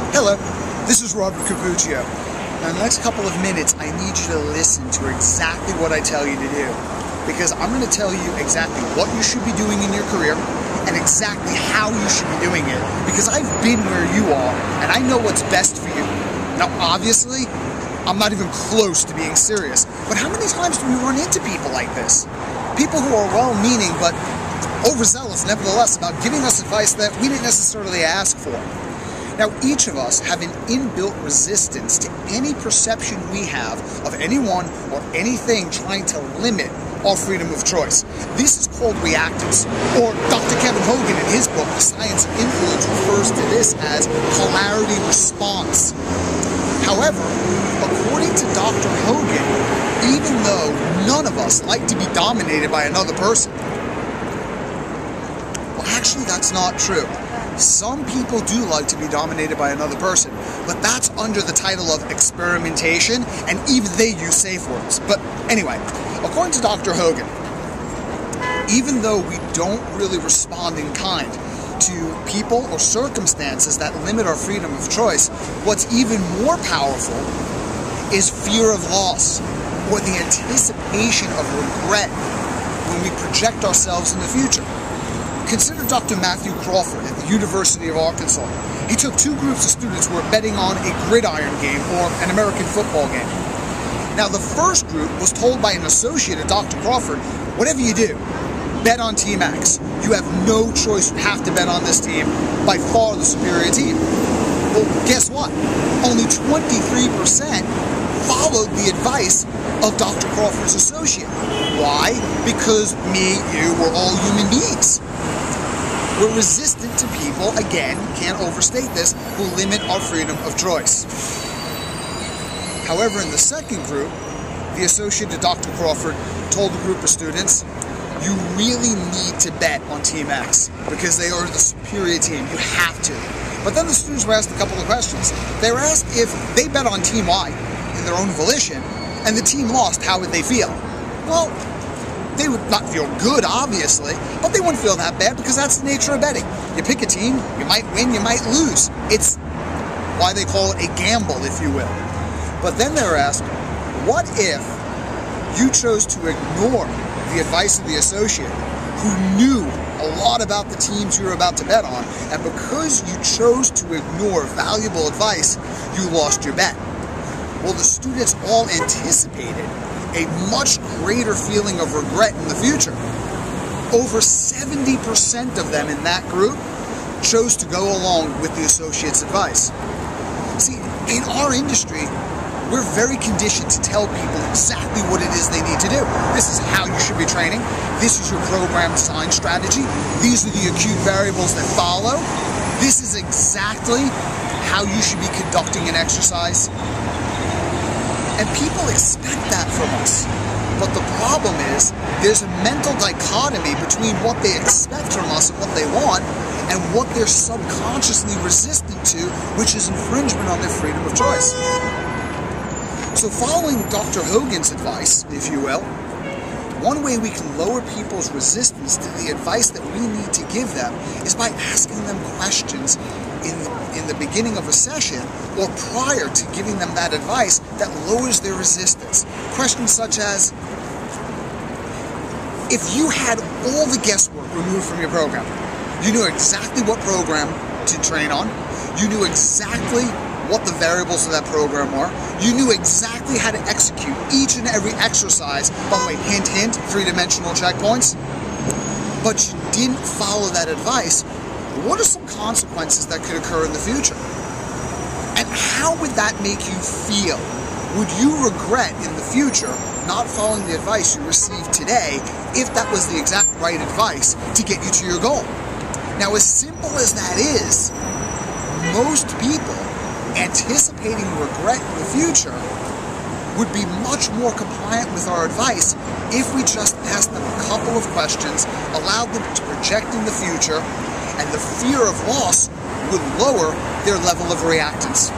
Hello, this is Robert Cappuccio. Now, in the next couple of minutes, I need you to listen to exactly what I tell you to do, because I'm going to tell you exactly what you should be doing in your career and exactly how you should be doing it, because I've been where you are and I know what's best for you. Now, obviously, I'm not even close to being serious, but how many times do we run into people like this? People who are well-meaning but overzealous, nevertheless, about giving us advice that we didn't necessarily ask for. Now, each of us have an inbuilt resistance to any perception we have of anyone or anything trying to limit our freedom of choice. This is called reactance, or Dr. Kevin Hogan in his book, The Science of Influence, refers to this as polarity response. However, according to Dr. Hogan, even though none of us like to be dominated by another person, well, actually, that's not true. Some people do like to be dominated by another person, but that's under the title of experimentation, and even they use safe words. But anyway, according to Dr. Hogan, even though we don't really respond in kind to people or circumstances that limit our freedom of choice, what's even more powerful is fear of loss, or the anticipation of regret when we project ourselves in the future. Consider Dr. Matthew Crawford at the University of Arkansas. He took two groups of students who were betting on a gridiron game or an American football game. Now, the first group was told by an associate of Dr. Crawford, whatever you do, bet on Team X. You have no choice, you have to bet on this team, by far the superior team. Well, guess what? Only 23% followed the advice of Dr. Crawford's associate. Why? Because me, you, we're all human beings. We're resistant to people, again, can't overstate this, who limit our freedom of choice. However, in the second group, the associate of Dr. Crawford told the group of students, you really need to bet on Team X because they are the superior team. You have to. But then the students were asked a couple of questions. They were asked if they bet on Team Y in their own volition and the team lost, how would they feel? Well, they would not feel good, obviously, but they wouldn't feel that bad because that's the nature of betting. You pick a team, you might win, you might lose. It's why they call it a gamble, if you will. But then they were asked, what if you chose to ignore the advice of the associate who knew a lot about the teams you were about to bet on, and because you chose to ignore valuable advice, you lost your bet? Well, the students all anticipated a much greater feeling of regret in the future. Over 70% of them in that group chose to go along with the associate's advice. See, in our industry, we're very conditioned to tell people exactly what it is they need to do. This is how you should be training. This is your program design strategy. These are the acute variables that follow. This is exactly how you should be conducting an exercise. And people expect that from us. But the problem is, there's a mental dichotomy between what they expect from us and what they want, and what they're subconsciously resistant to, which is infringement on their freedom of choice. So following Dr. Hogan's advice, if you will, one way we can lower people's resistance to the advice that we need to give them is by asking them questions in the beginning of a session or prior to giving them that advice that lowers their resistance. Questions such as, if you had all the guesswork removed from your program, you knew exactly what program to train on, you knew exactly what the variables of that program were, you knew exactly how to execute each and every exercise, by the way, hint, hint, three-dimensional checkpoints, but you didn't follow that advice, what are some consequences that could occur in the future? And how would that make you feel? Would you regret in the future not following the advice you received today if that was the exact right advice to get you to your goal? Now, as simple as that is, most people anticipating regret in the future would be much more compliant with our advice if we just asked them a couple of questions, allowed them to project in the future, and the fear of loss would lower their level of reactance.